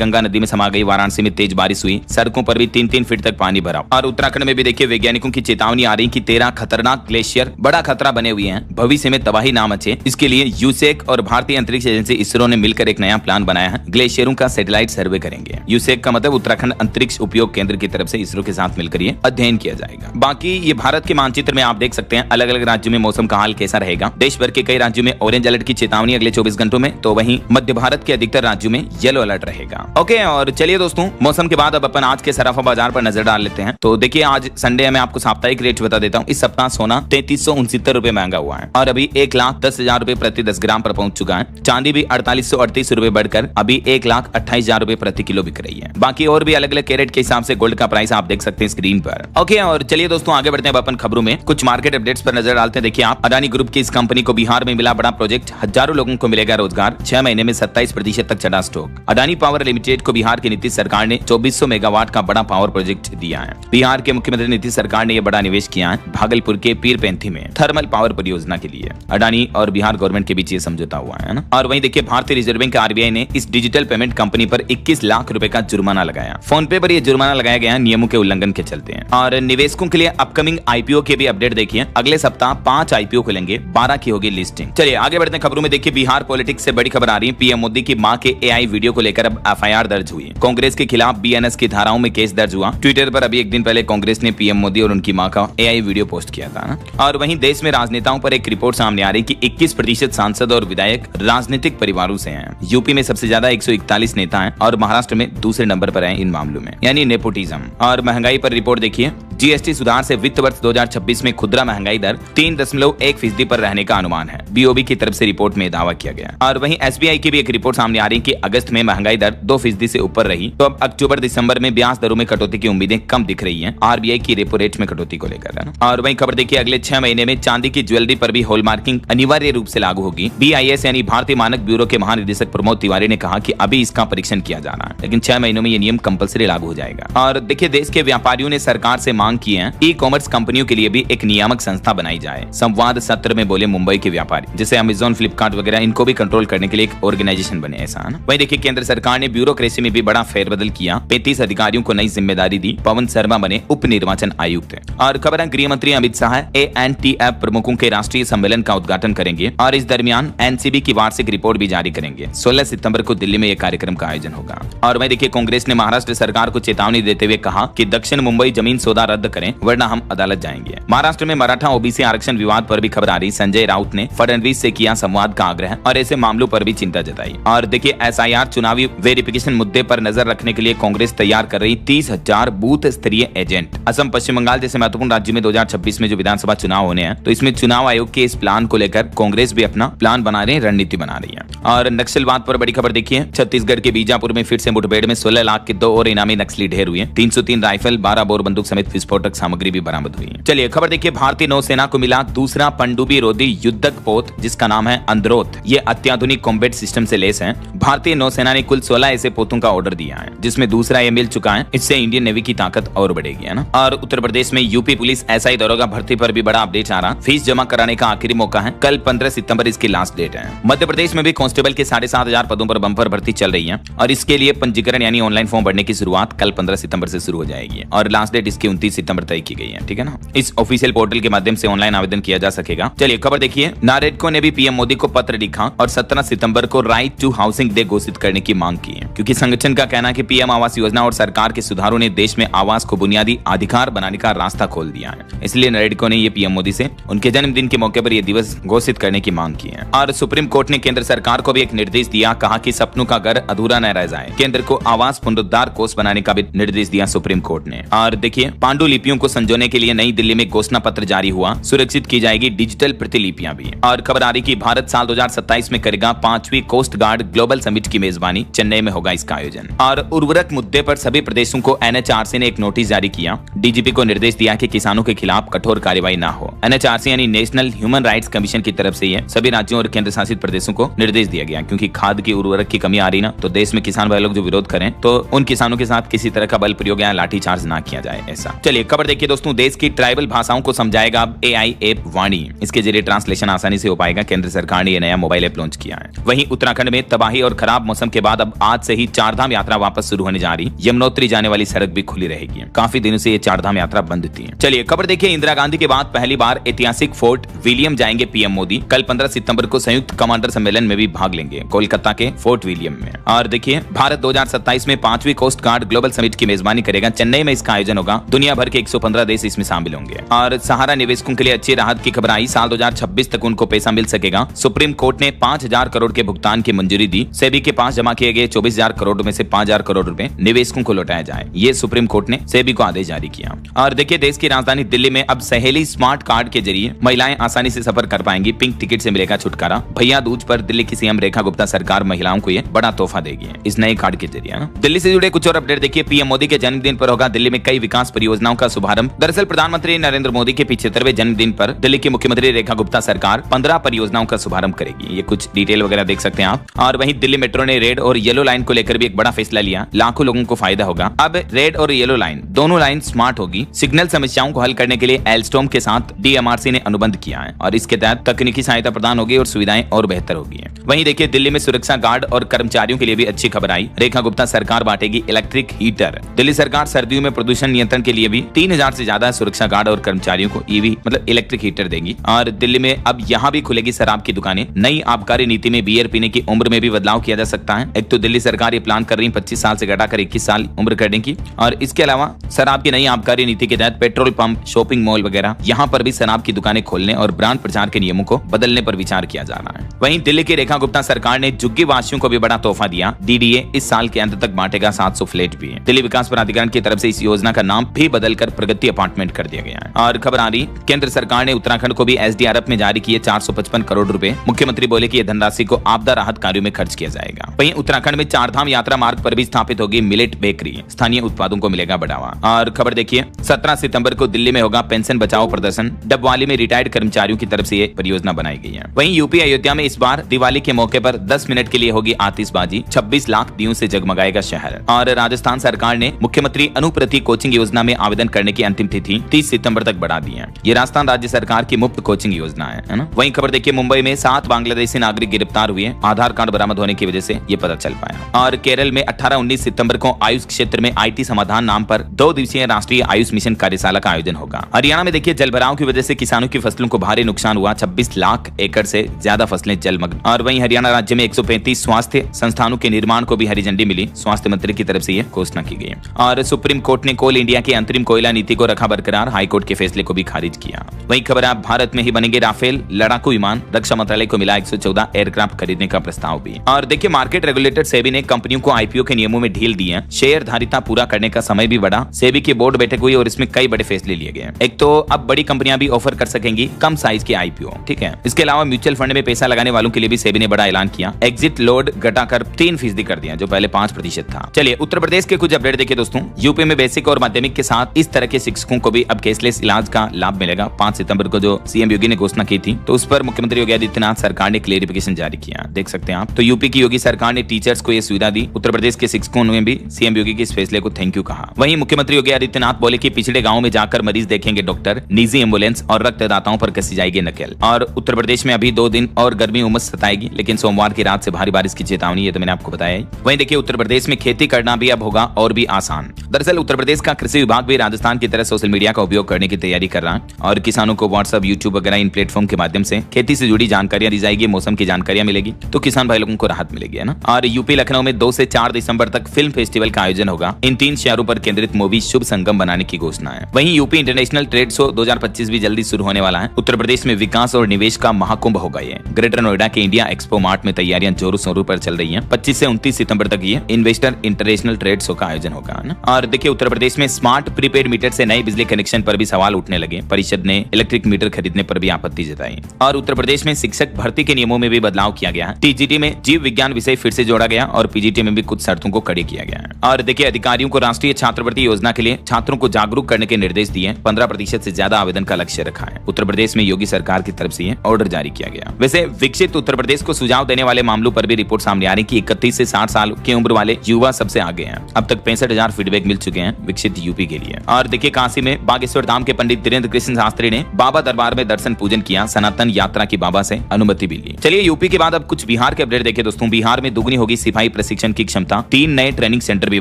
गंगा नदी में समा गई। वाराणसी में तेज बारिश हुई। सड़कों पर भी 3-3 फीट तक पानी भरा। और उत्तराखंड में भी देखिए वैज्ञानिकों की चेतावनी आ रही कि 13 खतरनाक ग्लेशियर बड़ा खतरा बने हुए हैं। भविष्य में तबाही ना मचे, इसके लिए यूसेक और भारतीय अंतरिक्ष एजेंसी इसरो ने मिलकर एक नया प्लान बनाया है। ग्लेशियरों का सैटेलाइट सर्वे करेंगे। यूसेक का मतलब उत्तराखंड अंतरिक्ष उपयोग केंद्र की तरफ से इसरो के साथ मिलकर ये अध्ययन किया जाएगा। बाकी ये भारत के मानचित्र में आप देख सकते हैं अलग अलग राज्यों में मौसम का हाल कैसा रहेगा। देश भर के कई राज्यों में ऑरेंज अलर्ट की चेतावनी अगले 24 घंटों में, तो वहीं मध्य भारत के अधिकतर राज्यों में येलो अलर्ट रहेगा। ओके, और चलिए दोस्तों, मौसम के बाद अब अपन आज के सराफा बाजार पर नजर डाल लेते हैं। तो देखिए आज संडे है, मैं आपको साप्ताहिक रेट बता देता हूँ। इस सप्ताह सोना 3369 रुपए महंगा हुआ है और अभी 1,10,000 रुपए प्रति 10 ग्राम पर पहुंच चुका है। चांदी भी 4838 रुपए बढ़कर अभी 1,28,000 रुपए प्रति किलो बिक रही है। बाकी और भी अलग अलग कैरेट के हिसाब से गोल्ड का प्राइस आप देख सकते हैं स्क्रीन पर। ओके, और चलिए दोस्तों आगे बढ़ते हैं अपन खबरों में। कुछ मार्केट अपडेट्स पर नजर डालते हैं। देखिए आप, अडानी ग्रुप की इस कंपनी को बिहार में मिला बड़ा प्रोजेक्ट। हजारों लोगों को मिलेगा रोजगार। 6 महीने में 27% तक चढ़ा स्टॉक। अडानी पावर लिमिटेड को बिहार की नीतीश सरकार ने 2400 मेगावाट का बड़ा पावर प्रोजेक्ट दिया है। बिहार के मुख्यमंत्री नीतीश सरकार ने यह बड़ा निवेश किया है भागलपुर के पीरपेंथी में थर्मल पावर परियोजना के लिए। अडानी और बिहार गवर्नमेंट के बीच ये समझौता हुआ है ना। और वहीं देखिए भारतीय रिजर्व बैंक आरबीआई ने इस डिजिटल पेमेंट कंपनी पर 21 लाख रुपए का जुर्माना लगाया। फोन पे पर यह जुर्माना लगाया गया नियमों के उल्लंघन के चलते हैं। और निवेशकों के लिए अपकमिंग आईपीओ के भी अपडेट देखिए। अगले सप्ताह 5 आईपीओ खुलेंगे, 12 की होगी लिस्टिंग। चलिए आगे बढ़ते हैं खबरों में। देखिए बिहार पॉलिटिक्स से बड़ी खबर आ रही है। पीएम मोदी की मां के एआई वीडियो को लेकर अब एफआईआर दर्ज हुई। कांग्रेस के खिलाफ बीएनएस की धाराओं में केस दर्ज हुआ। ट्विटर पर अभी एक दिन पहले कांग्रेस ने पीएम मोदी और उनकी मां का एआई वीडियो पोस्ट किया था। और वहीं देश में राजनेताओं पर एक रिपोर्ट सामने आ रही कि 21% सांसद और विधायक राजनीतिक परिवारों से हैं। यूपी में सबसे ज्यादा 141 नेता हैं और महाराष्ट्र में दूसरे नंबर पर हैं इन मामलों में, यानी नेपोटिज्म। और महंगाई पर रिपोर्ट देखिए। जीएसटी सुधार से वित्त वर्ष 2026 में खुदरा महंगाई दर 3.1% पर रहने का अनुमान है। बीओबी की तरफ से रिपोर्ट में दावा किया गया। और वहीं एसबीआई की भी एक रिपोर्ट सामने आ रही है कि अगस्त में महंगाई दर 2% से ऊपर रही, तो अब अक्टूबर दिसंबर में ब्याज दरों में कटौती की उम्मीदें कम दिख रही हैं आरबीआई की रेपो रेट में कटौती को लेकर, है ना। और वहीं खबर देखिए अगले 6 महीने में चांदी की ज्वेलरी पर भी हॉलमार्किंग अनिवार्य रूप से लागू होगी। बीआईएस यानी भारतीय मानक ब्यूरो के महानिदेशक प्रमोद तिवारी ने कहा कि अभी इसका परीक्षण किया जा रहा है, लेकिन 6 महीनों में ये नियम कंपलसरी लागू हो जाएगा। और देखिए देश के व्यापारियों ने सरकार से मांग की है ई कॉमर्स कंपनियों के लिए भी एक नियामक संस्था बनाई जाए। संवाद सत्र में बोले मुंबई के व्यापारी, जैसे अमेजोन, फ्लिपकार्ट वगैरह, इनको भी कंट्रोल करने के लिए एक ऑर्गेनाइजेशन बने, ऐसा है ना। वहीं देखिए केंद्र सरकार ने ब्यूरोक्रेसी में भी बड़ा फेरबदल किया। 35 अधिकारियों को नई जिम्मेदारी दी। पवन शर्मा बने उप निर्वाचन आयुक्त। और खबर है गृह मंत्री अमित शाह एएनटीएफ प्रमुखों के राष्ट्रीय सम्मेलन का उद्घाटन करेंगे और इस दरमियान एनसीबी की वार्षिक रिपोर्ट भी जारी करेंगे। 16 सितंबर को दिल्ली में यह कार्यक्रम का आयोजन होगा। और वहीं देखिए कांग्रेस ने महाराष्ट्र सरकार को चेतावनी देते हुए कहा कि दक्षिण मुंबई जमीन सौदा रद्द करें वरना हम अदालत जाएंगे। महाराष्ट्र में मराठा ओबीसी आरक्षण विवाद पर भी खबर आ रही। संजय राउत ने फडणवीस से किया संवाद का आग्रह और ऐसे मामलों पर भी चिंता जताई। और देखिए एसआईआर चुनावी वेरिफिकेशन मुद्दे पर नजर रखने के लिए कांग्रेस तैयार कर रही 30,000 बूथ स्तरीय एजेंट। असम, पश्चिम बंगाल जैसे महत्वपूर्ण राज्यों में 2026 में जो विधानसभा चुनाव होने हैं, तो इसमें चुनाव आयोग के इस प्लान को लेकर कांग्रेस भी अपना प्लान बना रही है, रणनीति बना रही है। और नक्सलवाद पर बड़ी खबर देखिए। छत्तीसगढ़ के बीजापुर में फिर से मुठभेड़ में 16 लाख के 2 और इनामी नक्सली ढेर हुए। 303 राइफल, 12 बोर बंदूक समेत विस्फोटक सामग्री भी बरामद हुई। चलिए खबर देखिए भारतीय नौसेना को मिला दूसरा पनडुब्बी रोधी युद्धक पोत जिसका नाम है अंद्रोथ। ये अत्याधुनिक कॉम्बैट सिस्टम से लैस है। भारतीय नौसेना ने कुल 16 ऐसे पोतों का ऑर्डर दिया है, जिसमें दूसरा ये मिल चुका है। इससे इंडियन नेवी की ताकत और बढ़ेगी, है ना। और उत्तर प्रदेश में यूपी पुलिस एसआई दरोगा भर्ती पर भी बड़ा अपडेट आ रहा। फीस जमा कराने का आखिरी मौका है, कल 15 सितंबर इसकी लास्ट डेट है। मध्य प्रदेश में भी कांस्टेबल के 7,500 पदों पर बंपर भर्ती चल रही है और इसके लिए पंजीकरण यानी ऑनलाइन फॉर्म भरने की शुरुआत कल 15 सितंबर से शुरू हो जाएगी और लास्ट डेट इसकी 29 29 सितंबर तय की गई है, ठीक है ना। इस ऑफिशियल पोर्टल के माध्यम से ऑनलाइन आवेदन किया जा सकेगा। चलिए खबर देखिए, नारेडको ने भी पीएम मोदी को पत्र लिखा और 17 सितंबर को राइट टू हाउसिंग डे घोषित करने की मांग की है, क्योंकि संगठन का कहना है कि पीएम आवास योजना और सरकार के सुधारों ने देश में आवास को बुनियादी अधिकार बनाने का रास्ता खोल दिया है। इसलिए नारेडको ने ये पीएम मोदी से उनके जन्मदिन के मौके पर यह दिवस घोषित करने की मांग की है। और सुप्रीम कोर्ट ने केंद्र सरकार को भी एक निर्देश दिया, कहा कि सपनों का घर अधूरा न रह जाए। केंद्र को आवास पुनरुद्धार कोष बनाने का भी निर्देश दिया सुप्रीम कोर्ट ने। और देखिए, पांडुलिपियों को संजोने के लिए नई दिल्ली में घोषणा पत्र जारी हुआ, सुरक्षित की जाएगी डिजिटल प्रतिलिपियां भी। और खबर आ रही कि भारत साल 2027 में करेगा 5वीं कोस्ट गार्ड ग्लोबल समिट की मेजबानी, चेन्नई में होगा इसका आयोजन। और उर्वरक मुद्दे पर सभी प्रदेशों को एनएचआरसी ने एक नोटिस जारी किया, डीजीपी को निर्देश दिया कि किसानों के खिलाफ कठोर कार्रवाई न हो। एनएचआरसी यानी नेशनल ह्यूमन राइट्स कमीशन की तरफ से यह सभी राज्यों और केंद्र शासित प्रदेशों को निर्देश दिया गया, क्योंकि खाद की उर्वरक की कमी आ रही ना, तो देश में किसान भाई लोग जो विरोध करें तो उन किसानों के साथ किसी तरह का बल प्रयोग या लाठीचार्ज ना किया जाए, ऐसा। चलिए खबर देखिए दोस्तों, देश की ट्राइबल भाषाओं को समझाएगा अब एआई ऐप वाणी। इसके जरिए ट्रांसलेशन आसानी से हो पाएगा। केंद्र सरकार ने यह नया मोबाइल ऐप लॉन्च किया है। वहीं उत्तराखंड में तबाही और खराब मौसम के बाद अब आज से ही चारधाम यात्रा वापस शुरू होने जा रही। यमुनोत्री जाने वाली सड़क भी खुली रहेगी। काफी दिनों से ये चारधाम यात्रा बंद थी। चलिए खबर देखिए, इंदिरा गांधी के बाद पहली बार ऐतिहासिक फोर्ट विलियम जाएंगे पीएम मोदी। कल 15 सितंबर को संयुक्त कमांडर सम्मेलन में भी भाग लेंगे, कोलकाता के फोर्ट विलियम में। और देखिए, भारत 2027 में 5वीं कोस्ट गार्ड ग्लोबल समिट की मेजबानी करेगा। चेन्नई में इसका आयोजन होगा। दुनिया भर के 115 देश इसमें शामिल होंगे। और सहारा निवेशकों के लिए अच्छी राहत की खबर आई, साल 2026 तक उनको पैसा मिल सकेगा। सुप्रीम कोर्ट ने 5,000 करोड़ के भुगतान की मंजूरी दी। सेबी के पास जमा किए गए 24,000 करोड़ में से 5,000 करोड़ रुपए निवेशकों को लौटाया जाए, ये सुप्रीम कोर्ट ने सेबी को आदेश जारी किया। और देखिए, देश की राजधानी दिल्ली में अब सहेली स्मार्ट कार्ड के जरिए महिलाएं आसानी से सफर कर पाएंगी। पिंक टिकट से मिलेगा छुटकारा। भैया दूज पर दिल्ली की सीएम रेखा गुप्ता सरकार महिलाओं को ये बड़ा तोहफा देगी इस नए कार्ड के जरिए। दिल्ली से जुड़े कुछ और अपडेट देखिए, पीएम मोदी के जन्मदिन पर होगा दिल्ली में कई विकास परियोजनाओं का शुभारंभ। दरअसल प्रधानमंत्री नरेंद्र मोदी के 75वें जन्मदिन पर दिल्ली की मुख्यमंत्री रेखा गुप्ता सरकार 15 परियोजनाओं का शुभारंभ करेगी। ये कुछ डिटेल वगैरह देख सकते हैं आप। और वहीं दिल्ली मेट्रो ने रेड और येलो लाइन को लेकर भी एक बड़ा फैसला लिया। लाखों लोगों को फायदा होगा। अब रेड और येलो लाइन दोनों लाइन स्मार्ट होगी। सिग्नल समस्याओं को हल करने के लिए एल्स्टॉम के साथ डीएमआरसी ने अनुबंध किया है और इसके तहत तकनीकी सहायता प्रदान होगी और सुविधाएं और बेहतर होगी। वहीं देखिए, दिल्ली में सुरक्षा गार्ड और कर्मचारियों के लिए भी अच्छी खबर आई। रेखा गुप्ता सरकार बांटेगी इलेक्ट्रिक हीटर। दिल्ली सरकार सर्दियों में प्रदूषण नियंत्रण के लिए भी 3,000 से ज्यादा सुरक्षा गार्ड और कर्मचारियों को ईवी मतलब इलेक्ट्रिक हीटर देगी। और दिल्ली में अब यहाँ भी खुलेगी शराब की दुकानें। नई आबकारी नीति में बियर पीने की उम्र में भी बदलाव किया जा सकता है। एक तो दिल्ली सरकार ये प्लान कर रही है 25 साल से घटाकर 21 साल उम्र करने की। और इसके अलावा शराब की नई आबकारी नीति के तहत पेट्रोल पंप, शॉपिंग मॉल वगैरह यहाँ पर भी शराब की दुकानें खोलने और ब्रांड प्रचार के नियमों को बदलने पर विचार किया जा रहा है। वहीं दिल्ली की रेखा गुप्ता सरकार ने झुग्गी वासियों को भी बड़ा तोहफा दिया। डीडीए इस साल के अंत तक बांटेगा 700 फ्लैट भी। दिल्ली विकास प्राधिकरण की तरफ से इस योजना का नाम भी बदलकर प्रगति अपार्टमेंट कर दिया गया है। और खबर आ रही, केंद्र सरकार ने उत्तराखंड को भी एसडीआरएफ में जारी किए 455 करोड़ रुपए। मुख्यमंत्री बोले कि यह धनराशि को आपदा राहत कार्यों में खर्च किया जाएगा। वहीं उत्तराखंड में चारधाम यात्रा मार्ग पर भी स्थापित होगी मिलेट बेकरी। स्थानीय उत्पादों को मिलेगा बढ़ावा। और खबर देखिए, 17 सितंबर को दिल्ली में होगा पेंशन बचाओ प्रदर्शन। डबवाली में रिटायर्ड कर्मचारियों की तरफ से ये परियोजना बनाई गई है। वहीं यूपी अयोध्या में इस बार दिवाली के मौके पर 10 मिनट के लिए होगी आतिशबाजी। 26 लाख दियों से जगमगाएगा शहर। और राजस्थान सरकार ने मुख्यमंत्री अनुप्रति कोचिंग योजना में आवेदन करने की अंतिम तिथि 30 सितंबर तक बढ़ा दी है। ये राजस्थान राज्य सरकार की मुफ्त कोचिंग योजना है ना। वहीं खबर देखिए, मुंबई में 7 बांग्लादेशी नागरिक गिरफ्तार हुए। आधार कार्ड बरामद होने की वजह से ये पता चल पाया। और केरल में 18-19 सितंबर को आयुष क्षेत्र में आईटी समाधान नाम पर 2 दिवसीय राष्ट्रीय आयुष मिशन कार्यशाला का आयोजन होगा। हरियाणा में देखिए, जलभराव की वजह से किसानों की फसलों को भारी नुकसान हुआ। 26 लाख एकड़ से ज्यादा फसलें जलमग्न। और वहीं हरियाणा राज्य में 135 स्वास्थ्य संस्थानों के निर्माण को भी हरी झंडी मिली। स्वास्थ्य मंत्री की तरफ से यह घोषणा की गई। और सुप्रीम कोर्ट ने कोल इंडिया की अंतरिम कोयला नीति को रखा बरकरार। हाईकोर्ट के फैसले को भी खारिज किया। वहीं खबर है, भारत में ही बनेंगे राफेल लड़ाकू विमान। रक्षा मंत्रालय को मिला 114 एयरक्राफ्ट खरीदने का प्रस्ताव भी। और देखिए, मार्केट रेगुलेटर सेबी ने कंपनियों को आईपीओ के नियमों में ढील दी है। शेयर धारिता पूरा करने का समय भी बढ़ा। सेबी की बोर्ड बैठक हुई और इसमें कई बड़े फैसले लिए गए। एक तो अब बड़ी कंपनियां भी ऑफर कर सकेंगी कम साइज के आईपीओ, ठीक है। इसके अलावा म्यूचुअल फंड में पैसा लगाने वालों के लिए भी सेबी ने बड़ा ऐलान किया। एग्जिट लोड घटाकर 3% कर दिया, जो पहले 5% था। चलिए उत्तर प्रदेश के कुछ अपडेट देखिए दोस्तों। यूपी में बेसिक और माध्यमिक के साथ इस तरह के शिक्षकों को भी अब कैशलेस इलाज का लाभ मिलेगा। 5 सितंबर को जो सीएम योगी ने घोषणा की थी, तो उस पर मुख्यमंत्री योगी आदित्यनाथ सरकार ने क्लेरिफिकेशन जारी किया। देख सकते हैं आप। तो यूपी की योगी सरकार ने टीचर्स को यह सुविधा दी। उत्तर प्रदेश के शिक्षकों ने भी सीएम योगी के इस फैसले को थैंक यू कहा। वहीं मुख्यमंत्री योगी आदित्यनाथ बोले कि पिछड़े गाँव में जाकर मरीज देखेंगे डॉक्टर, निजी एम्बुलेंस और रक्तदाताओं पर कसी जाएगी नकेल। और उत्तर प्रदेश में अभी 2 दिन और गर्मी गर्मी उमस सताएगी, लेकिन सोमवार की रात से भारी बारिश की चेतावनी है, तो मैंने आपको बताया ही। वहीं देखिए उत्तर प्रदेश में खेती करना भी अब होगा और भी आसान। दरअसल उत्तर प्रदेश का कृषि विभाग भी राजस्थान की तरह सोशल मीडिया का उपयोग करने की तैयारी कर रहा है और किसानों को व्हाट्सएप, यूट्यूब वगैरह इन प्लेटफॉर्म के माध्यम से खेती से जुड़ी जानकारियां दी जाएगी, मौसम की जानकारियां मिलेगी, तो किसान भाई लोगों को राहत मिलेगी, है ना। और यूपी लखनऊ में 2 से 4 दिसंबर तक फिल्म फेस्टिवल का आयोजन होगा। इन 3 शहरों पर केंद्रित मूवी शुभ संगम बनाने की घोषणा है। वहीं यूपी इंटरनेशनल ट्रेड शो 2025 भी जल्दी शुरू होने वाला है। उत्तर प्रदेश में विकास और निवेश का महाकुंभ होगा ये। ग्रेटर नोएडा के इंडिया एक्सपो मार्ट में तैयारियां जोरों शोरों पर चल रही हैं। 25 से 29 सितंबर तक ये इन्वेस्टर इंटरनेशनल ट्रेड शो का आयोजन होगा, है ना। और देखिए उत्तर प्रदेश में स्मार्ट प्रीपेड मीटर से नए बिजली कनेक्शन पर भी सवाल उठने लगे। परिषद ने इलेक्ट्रिक मीटर खरीदने पर भी आपत्ति जताई। और उत्तर प्रदेश में शिक्षक भर्ती के नियमों में भी बदलाव किया गया है। टीजीटी में जीव विज्ञान विषय फिर से जोड़ा गया और पीजीटी में भी कुछ शर्तों को कड़ी किया गया है। और देखिए अधिकारियों को राष्ट्रीय छात्रवृत्ति योजना के लिए छात्रों को जागरूक करने के निर्देश दिए। 15% से ज्यादा आवेदन का लक्ष्य रखा है। उत्तर प्रदेश में योगी सरकार की तरफ से ऑर्डर जारी किया गया। वैसे विकसित उत्तर प्रदेश को सुझाव देने वाले मामलों पर भी रिपोर्ट सामने आ रही कि 31 से 60 साल की उम्र वाले युवा सबसे आगे हैं। अब तक 65,000 फीडबैक मिल चुके हैं विकसित यूपी के लिए। और देखिए काशी में बागेश्वर धाम के पंडित धीरेन्द्र कृष्ण शास्त्री ने बाबा दरबार में दर्शन पूजन किया। सनातन यात्रा की बाबा से अनुमति भी ली। चलिए यूपी के बाद अब कुछ बिहार के अपडेट देखिए दोस्तों। बिहार में दुगनी होगी सिपाही प्रशिक्षण की क्षमता। 3 नए ट्रेनिंग सेंटर भी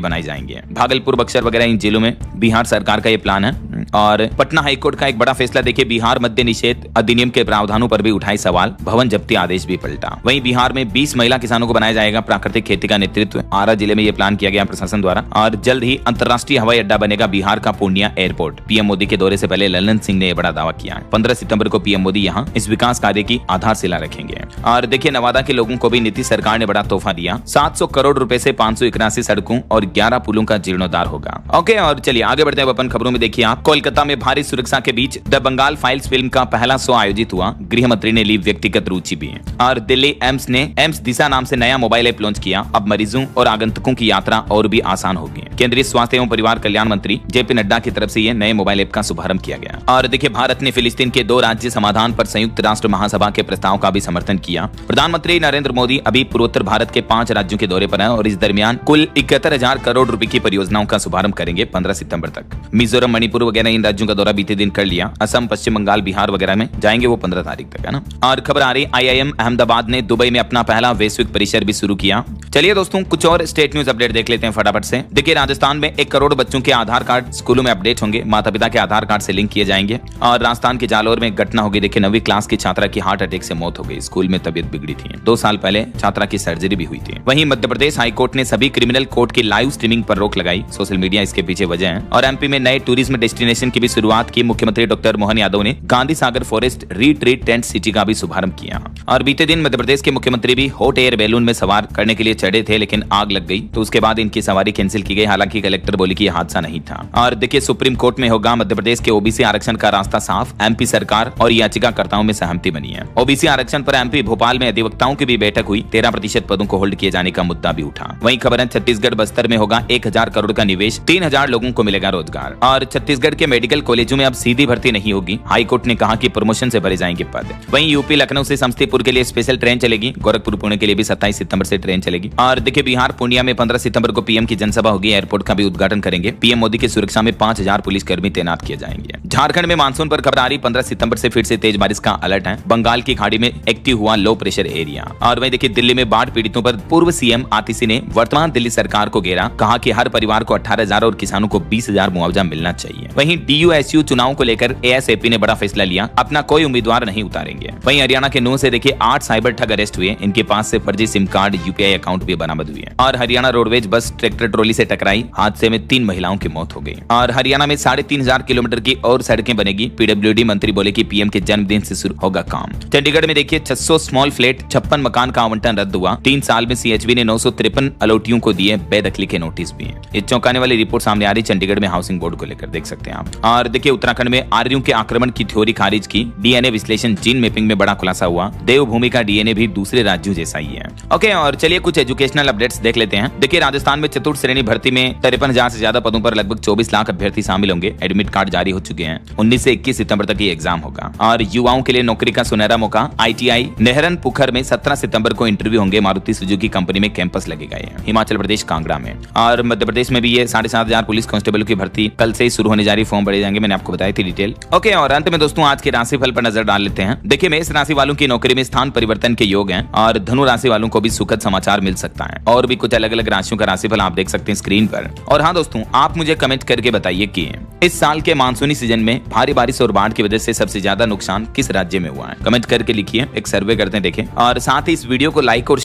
बनाए जाएंगे। भागलपुर, बक्सर वगैरह इन जिलों में बिहार सरकार का ये प्लान है। और पटना हाईकोर्ट का एक बड़ा फैसला देखिए। बिहार मद्य निषेध अधिनियम के प्रावधानों पर भी उठाए सवाल। भवन जब्ती आदेश भी पलटा। वहीं बिहार में 20 महिला किसानों को बनाया जाएगा प्राकृतिक खेती का नेतृत्व। आरा जिले में यह प्लान किया गया प्रशासन द्वारा। और जल्द ही अंतर्राष्ट्रीय हवाई अड्डा बनेगा बिहार का पूर्णिया एयरपोर्ट। पीएम मोदी के दौरे से पहले ललन सिंह ने यह बड़ा दावा किया है। 15 सितंबर को पीएम मोदी यहां इस विकास कार्य की आधारशिला रखेंगे। और देखिए नवादा के लोगों को भी नीतीश सरकार ने बड़ा तोहफा दिया। 700 करोड़ रुपए से 581 सड़कों और 11 पुलों का जीर्णोद्धार होगा। ओके, और चलिए आगे बढ़ते हैं अपन खबरों में। देखिए आप, कोलकाता में भारी सुरक्षा के बीच द बंगाल फाइल्स फिल्म का पहला शो आयोजित हुआ। गृह मंत्री ने ली व्यक्तिगत रुचि भी। और दिल्ली एम्स ने एम्स दिशा नाम से नया मोबाइल ऐप लॉन्च किया। अब मरीजों और आगंतुकों की यात्रा और भी आसान होगी। केंद्रीय स्वास्थ्य एवं परिवार कल्याण मंत्री जेपी नड्डा की तरफ से यह नए मोबाइल ऐप का शुभारंभ किया गया। और देखिए भारत ने फिलिस्तीन के 2 राज्य समाधान पर संयुक्त राष्ट्र महासभा के प्रस्ताव का भी समर्थन किया। प्रधानमंत्री नरेंद्र मोदी अभी पूर्वोत्तर भारत के 5 राज्यों के दौरे पर हैं और इस दरमियान कुल 71,000 करोड़ रुपए की परियोजनाओं का शुभारंभ करेंगे 15 सितंबर तक। मिजोरम, मणिपुर वगैरह इन राज्यों का दौरा बीते दिन कर लिया। असम, पश्चिम बंगाल, बिहार वगैरह में जाएंगे वो 15 तारीख तक, है ना। और खबर आ रही IIM अहमदाबाद ने दुबई में अपना पहला वैश्विक परिसर भी शुरू किया। चलिए दोस्तों कुछ और स्टेट न्यूज अपडेट देख लेते हैं फटाफट से। देखिए राजस्थान में 1 करोड़ बच्चों के आधार कार्ड स्कूलों में अपडेट होंगे। माता पिता के आधार कार्ड से लिंक किए जाएंगे। और राजस्थान के जालोर में घटना होगी। देखिए 9वीं क्लास की छात्रा की हार्ट अटैक से मौत हो गई। स्कूल में तबियत बिगड़ी थी। 2 साल पहले छात्रा की सर्जरी भी हुई थी। वहीं मध्य प्रदेश हाईकोर्ट ने सभी क्रिमिनल कोर्ट की लाइव स्ट्रीमिंग पर रोक लगाई। सोशल मीडिया इसके पीछे वजह है। और एमपी में नए टूरिज्म डेस्टिनेशन की भी शुरुआत की। मुख्यमंत्री डॉक्टर मोहन यादव ने Gandhi Sagar forest retreat tent city का भी शुभारंभ किया। और बीते दिन मध्य प्रदेश के मुख्यमंत्री भी हॉट एयर बैलून में सवार करने के लिए चढ़े थे, लेकिन आग लग गई, तो उसके बाद इनकी सवारी कैंसिल की गई। हालांकि कलेक्टर बोली कि यह हादसा नहीं था। और देखिए सुप्रीम कोर्ट में होगा मध्य प्रदेश के ओबीसी आरक्षण का रास्ता साफ। एमपी सरकार और याचिकाकर्ताओं में सहमति बनी है। ओबीसी आरक्षण पर एमपी भोपाल में अधिवक्ताओं की भी बैठक हुई। 13% पदों को होल्ड किए जाने का मुद्दा भी उठा। वहीं खबर है छत्तीसगढ़ बस्तर में होगा 1000 करोड़ का निवेश। 3000 लोगों को मिलेगा रोजगार। और छत्तीसगढ़ के मेडिकल कॉलेजों में अब सीधी भर्ती नहीं होगी। हाईकोर्ट ने कहा कि प्रमोशन से भरे जाएंगे पद। वहीं यूपी लखनऊ से समस्तीपुर के लिए स्पेशल ट्रेन चलेगी। गोरखपुर पुणे के लिए भी 27 सितंबर से ट्रेन चलेगी। और देखिए बिहार पूर्णिया में 15 सितंबर को पीएम की जनसभा होगी। एयरपोर्ट का भी उद्घाटन करेंगे। पीएम मोदी की सुरक्षा में 5000 पुलिसकर्मी तैनात किए जाएंगे। झारखंड में मानसून पर खबर आ रही। 15 सितंबर से फिर से तेज बारिश का अलर्ट है। बंगाल की खाड़ी में एक्टिव हुआ लो प्रेशर एरिया। और वहीं देखिए दिल्ली में बाढ़ पीड़ितों पर पूर्व सीएम आतिशी ने वर्तमान दिल्ली सरकार को घेरा। कहा कि हर परिवार को 18,000 और किसानों को 20,000 मुआवजा मिलना चाहिए। वहीं DUSU चुनाव को लेकर ASAP ने बड़ा फैसला लिया। अपना कोई उम्मीदवार नहीं उतारेंगे। वहीं हरियाणा के 9 से देखिए 8 साइबर ठग अरेस्ट हुए। इनके पास से फर्जी सिम कार्ड, UPI अकाउंट भी बरामद हुए। और Haryana roadways bus tractor trolley से टकराई। हादसे में 3 महिलाओं की मौत हो गई। और हरियाणा में 3,500 किलोमीटर की और सड़कें बनेगी। PWD मंत्री बोले कि पीएम के जन्मदिन से शुरू होगा काम। चंडीगढ़ में देखिए 600 स्मॉल फ्लैट, 56 मकान का आवंटन रद्द हुआ। 3 साल में CHB ने 953 अलॉटियों को दिए बेदखली के नोटिस भी। ये चौंकाने वाली रिपोर्ट सामने आ रही चंडीगढ़ में हाउसिंग बोर्ड को लेकर, देख सकते हैं आप। और देखिए उत्तराखंड में आर्यों के आक्रमण की थ्योरी खारिज की। DNA विश्लेषण, जीन मैपिंग में बड़ा खुलासा हुआ। देवभूमि का DNA भी दूसरे राज्यों जैसा ही है। ओके, और चलिए कुछ एजुकेशनल अपडेट्स देख लेते हैं। देखिए राजस्थान में चतुर्थ श्रेणी भर्ती में 53,000 से ज्यादा पदों पर लगभग 24 लाख अभ्यर्थी शामिल होंगे। एडमिट कार्ड जारी हो चुके हैं। 19 से 21 सितंबर तक ये एग्जाम होगा। और युवाओं के लिए नौकरी का सुनहरा मौका। ITI नेहरन पुखर में 17 सितंबर को इंटरव्यू होंगे। मारुति सुजुकी कंपनी में कैंपस लगेगा। हिमाचल प्रदेश कांगड़ा में। और मध्य प्रदेश में भी ये 7,500 पुलिस कांस्टेबल की भर्ती कल से ही शुरू होने जा रही। फॉर्म भरे जाएंगे, मैंने आपको बताई थी डिटेल। ओके, और अंत में दोस्तों आज के राशिफल पर नजर डाल लेते हैं। देखिए मेष राशि वालों की नौकरी में में स्थान परिवर्तन के योग हैं और धनु राशि वालों को भी सुखद समाचार मिल सकता है। और भी कुछ अलग अलग राशियों का राशिफल आप देख सकते हैं स्क्रीन पर। और हाँ दोस्तों, आप मुझे कमेंट करके बताइए कि इस साल के मानसूनी सीजन में भारी बारिश और बाढ़ की वजह से सबसे ज्यादा नुकसान किस राज्य में हुआ है। कमेंट करके लिखिए, एक सर्वे करते हैं देखें। और साथ ही इस वीडियो को लाइक और